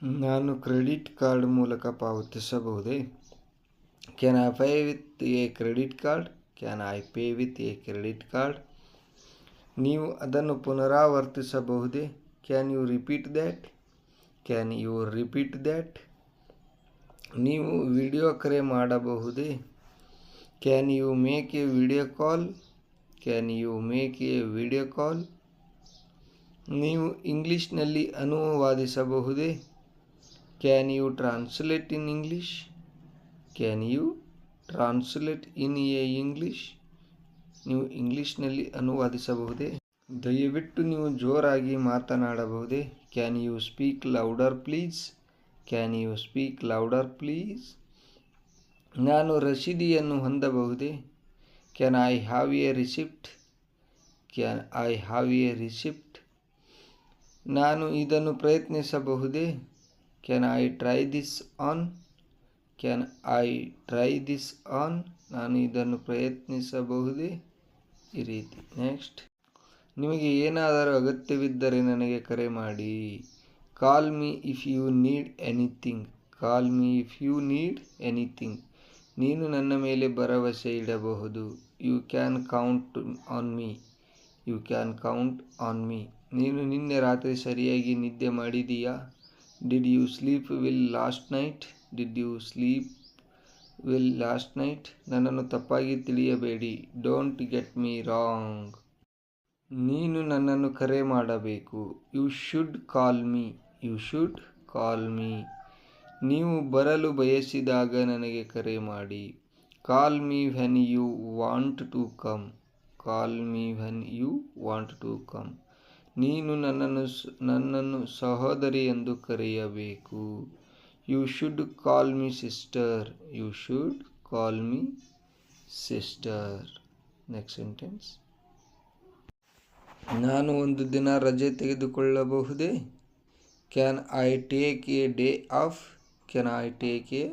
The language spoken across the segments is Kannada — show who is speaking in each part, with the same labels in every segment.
Speaker 1: ನಾನು ಕ್ರೆಡಿಟ್ ಕಾರ್ಡ್ ಮೂಲಕ ಪಾವತಿಸಬಹುದೇ? Can I pay with a credit card? Can I pay with a credit card? ನೀವು ಅದನ್ನು ಪುನರಾವರ್ತಿಸಬಹುದೇ? Can you repeat that? Can you repeat that? ನೀವು ವಿಡಿಯೋ ಕರೆ ಮಾಡಬಹುದೇ? Can you make a video call? Can you make a video call? ನೀವು ಇಂಗ್ಲಿಷ್ನಲ್ಲಿ ಅನುವಾದಿಸಬಹುದೇ? Can you translate in English? Can you translate in a English? ನೀವು ಇಂಗ್ಲಿಷ್ನಲ್ಲಿ ಅನುವಾದಿಸಬಹುದೇ? ದಯವಿಟ್ಟು ನೀವು ಜೋರಾಗಿ ಮಾತನಾಡಬಹುದೇ? Can you speak louder please? Can you speak louder please? ನಾನು ರಸೀದಿಯನ್ನು ಹೊಂದಬಹುದೇ? Can I have a receipt? Can I have a receipt? ನಾನು ಇದನ್ನು ಪ್ರಯತ್ನಿಸಬಹುದೇ? Can I try this on? Can I try this on? ನಾನು ಇದನ್ನು ಪ್ರಯತ್ನಿಸಬಹುದೇ? ಈ ರೀತಿ. ನೆಕ್ಸ್ಟ್, ನಿಮಗೆ ಏನಾದರೂ ಅಗತ್ಯವಿದ್ದರೆ ನನಗೆ ಕರೆ ಮಾಡಿ. Call me if you need anything. Call me if you need anything. ನೀನು ನನ್ನ ಮೇಲೆ ಭರವಸೆ ಇಡಬಹುದು. You can count on me. You can count on me. ನೀನು ನಿನ್ನೆ ರಾತ್ರಿ ಸರಿಯಾಗಿ ನಿದ್ದೆ ಮಾಡಿದೀಯಾ? Did you sleep well last night? Did you sleep well last night? ನನ್ನನ್ನು ತಪ್ಪಾಗಿ ತಿಳಿಯಬೇಡಿ. Don't get me wrong. ನೀನು ನನ್ನನ್ನು ಕರೆ ಮಾಡಬೇಕು. You should call me. You should call me. ನೀವು ಬರಲು ಬಯಸಿದಾಗ ನನಗೆ ಕರೆ ಮಾಡಿ. Call me when you want to come. Call me when you want to come. ನೀನು ನನ್ನನ್ನು ಸಹೋದರಿ ಎಂದು ಕರೆಯಬೇಕು. You should call me sister. You should call me sister. Next sentence. ನಾನು ಒಂದು ದಿನ ರಜೆ ತೆಗೆದುಕೊಳ್ಳಬಹುದೇ? Can I take a day off? Can I take a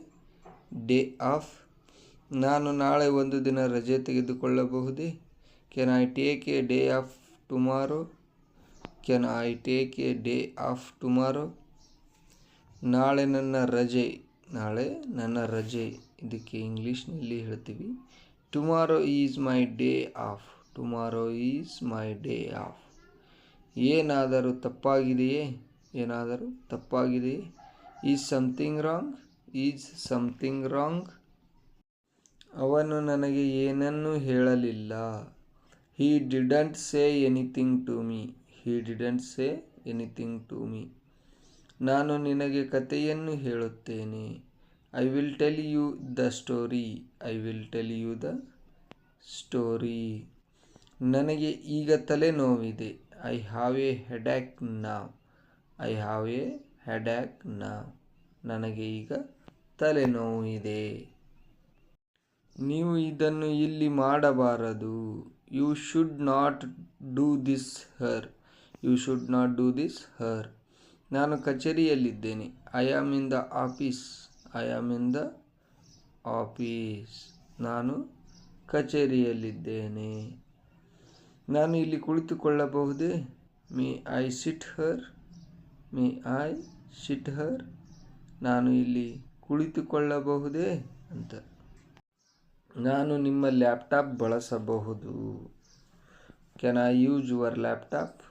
Speaker 1: day off? ನಾನು ನಾಳೆ ಒಂದು ದಿನ ರಜೆ ತೆಗೆದುಕೊಳ್ಳಬಹುದೇ? Can I take a day off tomorrow? Can I take a day off tomorrow? ನಾಳೆ ನನ್ನ ರಜೆ. ನಾಳೆ ನನ್ನ ರಜೆ. ಇದಕ್ಕೆ ಇಂಗ್ಲೀಷ್ನಲ್ಲಿ ಹೇಳ್ತೀವಿ, tomorrow is my day off. Tomorrow is my day off. ಏನಾದರೂ ತಪ್ಪಾಗಿದೆಯೇ? ಏನಾದರೂ ತಪ್ಪಾಗಿದೆಯೇ? Is something wrong? Is something wrong? ಅವನು ನನಗೆ ಏನನ್ನೂ ಹೇಳಲಿಲ್ಲ. He didn't say anything to me. He didn't say anything to me. ನಾನು ನಿನಗೆ ಕಥೆಯನ್ನು ಹೇಳುತ್ತೇನೆ. I will tell you the story. I will tell you the story. ನನಗೆ ಈಗ ತಲೆನೋವಿದೆ. ಐ ಹ್ಯಾವ್ ಎ ಹೆಡ್ಯಾಕ್ ನಾವ್. ಐ ಹ್ಯಾವ್ ಎ ಹೆಡ್ಯಾಕ್ ನಾವ್. ನನಗೆ ಈಗ ತಲೆನೋವು ಇದೆ. ನೀವು ಇದನ್ನು ಇಲ್ಲಿ ಮಾಡಬಾರದು. You should not do this here. You should not do this here. ನಾನು ಕಚೇರಿಯಲ್ಲಿದ್ದೇನೆ. I am in the office. I am in the office. ನಾನು ಕಚೇರಿಯಲ್ಲಿದ್ದೇನೆ. ನಾನು ಇಲ್ಲಿ ಕುಳಿತುಕೊಳ್ಳಬಹುದೇ? May I sit here? May I sit here? ನಾನು ಇಲ್ಲಿ ಕುಳಿತುಕೊಳ್ಳಬಹುದೇ ಅಂತ. ನಾನು ನಿಮ್ಮ ಲ್ಯಾಪ್ಟಾಪ್ ಬಳಸಬಹುದು. Can I use your laptop?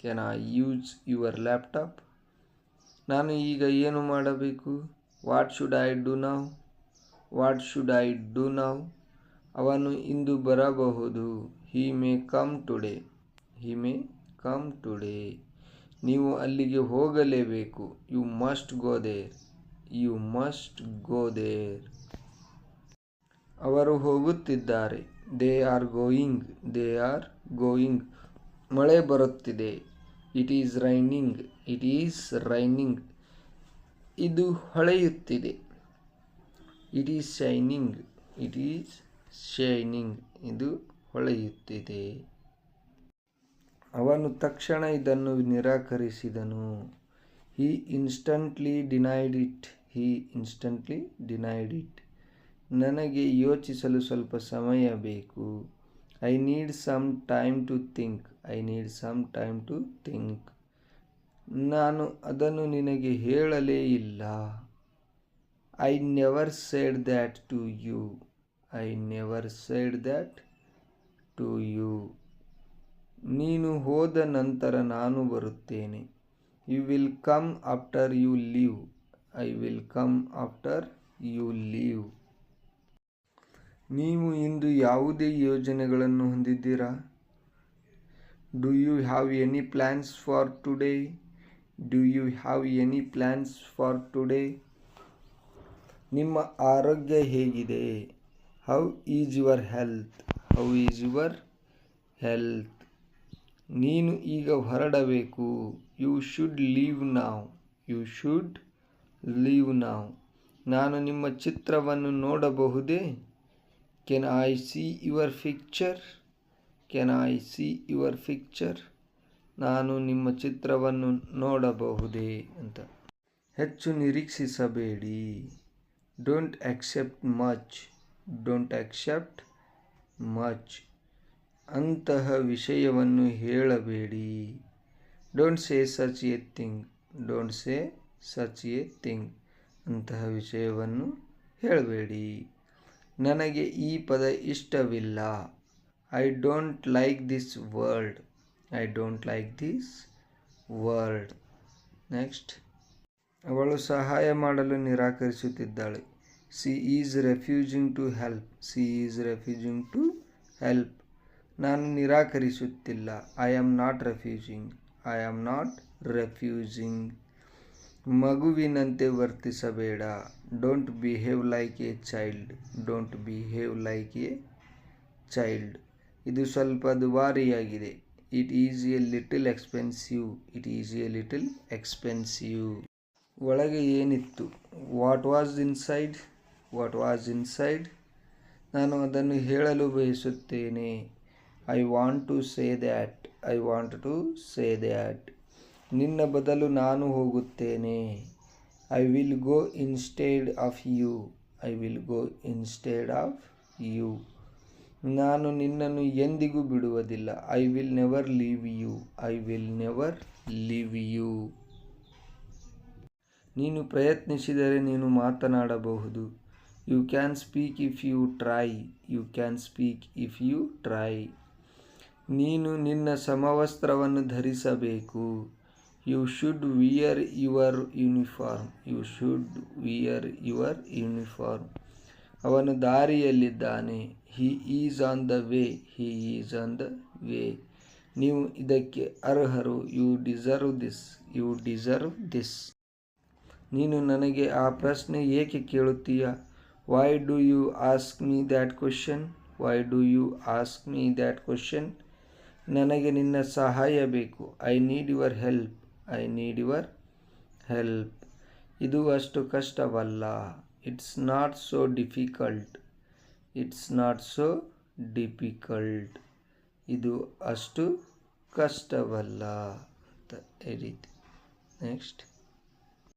Speaker 1: Can I use your laptop? ನಾನು ಈಗ ಏನು ಮಾಡಬೇಕು? What should I do now? What should I do now? ಅವನು ಇಂದು ಬರಬಹುದು. He may come today. He may come today. ನೀವು ಅಲ್ಲಿಗೆ ಹೋಗಲೇಬೇಕು. You must go there. You must go there. ಅವರು ಹೋಗುತ್ತಿದ್ದಾರೆ. They are going. They are going. ಮಳೆ ಬರುತ್ತಿದೆ. It is raining. It is raining. ಇದು ಹೊಳೆಯುತ್ತಿದೆ. It is shining. It is shining. ಇದು ಹೊಳೆಯುತ್ತಿದೆ. ಅವನು ತಕ್ಷಣ ಇದನ್ನು ನಿರಾಕರಿಸಿದನು. He instantly denied it. He instantly denied it. ನನಗೆ ಯೋಚಿಸಲು ಸ್ವಲ್ಪ ಸಮಯ ಬೇಕು. I need some time to think. I need some time to think. ನಾನು ಅದನ್ನು ನಿನಗೆ ಹೇಳಲೇ ಇಲ್ಲ. I never said that to you. I never said that to you. ನೀನು ಹೋದ ನಂತರ ನಾನು ಬರುತ್ತೇನೆ. You will come after you leave. I will come after you leave. ನೀವು ಇಂದು ಯಾವುದೇ ಯೋಜನೆಗಳನ್ನು ಹೊಂದಿದ್ದೀರಾ? Do you have any plans for today? Do you have any plans for today? ನಿಮ್ಮ ಆರೋಗ್ಯ ಹೇಗಿದೆ? How is your health? How is your health? ನೀನು ಈಗ ಹೊರಡಬೇಕು. You should leave now. You should leave now. ನಾನು ನಿಮ್ಮ ಚಿತ್ರವನ್ನು ನೋಡಬಹುದೇ? Can I see your picture? Can I see your picture? ನಾನು ನಿಮ್ಮ ಚಿತ್ರವನ್ನು ನೋಡಬಹುದೇ ಅಂತ. ಹೆಚ್ಚು ನಿರೀಕ್ಷಿಸಬೇಡಿ. Don't except much. Don't except much. ಅಂತಹ ವಿಷಯವನ್ನು ಹೇಳಬೇಡಿ. Don't say such a thing. Don't say such a thing. ಅಂತಹ ವಿಷಯವನ್ನು ಹೇಳಬೇಡಿ. ನನಗೆ ಈ ಪದ ಇಷ್ಟವಿಲ್ಲ. I don't like this word. I don't like this word. Next. ಅವಳು ಸಹಾಯ ಮಾಡಲು ನಿರಾಕರಿಸುತ್ತಿದ್ದಾಳೆ. She is refusing to help. She is refusing to help. ನಾನು ನಿರಾಕರಿಸುತ್ತಿಲ್ಲ. I am not refusing. I am not refusing. ಮಗುವಿನಂತೆ ವರ್ತಿಸಬೇಡ. Don't behave like a child. Don't behave like a child. ಇದು ಸ್ವಲ್ಪ ದುಬಾರಿಯಾಗಿದೆ. It is a little expensive. It is a little expensive. ಒಳಗೆ ಏನಿತ್ತು? What was inside? What was inside? ನಾನು ಅದನ್ನು ಹೇಳಲು ಬಯಸುತ್ತೇನೆ. I want to say that. I want to say that. ನಿನ್ನ ಬದಲು ನಾನು ಹೋಗುತ್ತೇನೆ. I will go instead of you. I will go instead of you. ನಾನು ನಿನ್ನನ್ನು ಎಂದಿಗೂ ಬಿಡುವುದಿಲ್ಲ. I will never leave you. I will never leave you. ನೀನು ಪ್ರಯತ್ನಿಸಿದರೆ ನೀನು ಮಾತನಾಡಬಹುದು. You can speak if you try. You can speak if you try. ನೀನು ನಿನ್ನ ಸಮವಸ್ತ್ರವನ್ನು ಧರಿಸಬೇಕು. You should wear your uniform. You should wear your uniform. ಅವನು ದಾರಿಯಲ್ಲಿದ್ದಾನೆ. He is on the way. He is on the way. ನೀವು ಇದಕ್ಕೆ ಅರ್ಹರು. You deserve this. You deserve this. ನೀನು ನನಗೆ ಆ ಪ್ರಶ್ನೆ ಏಕೆ ಕೇಳುತ್ತೀಯ? Why do you ask me that question? Why do you ask me that question? ನನಗೆ ನಿನ್ನ ಸಹಾಯ ಬೇಕು. I need your help. I need your help. ಇದು ಅಷ್ಟು ಕಷ್ಟವಲ್ಲ. It's not so difficult. It's not so difficult. ಇದು ಅಷ್ಟು ಕಷ್ಟವಲ್ಲ ಅಂತ ಈ ರೀತಿ. ನೆಕ್ಸ್ಟ್.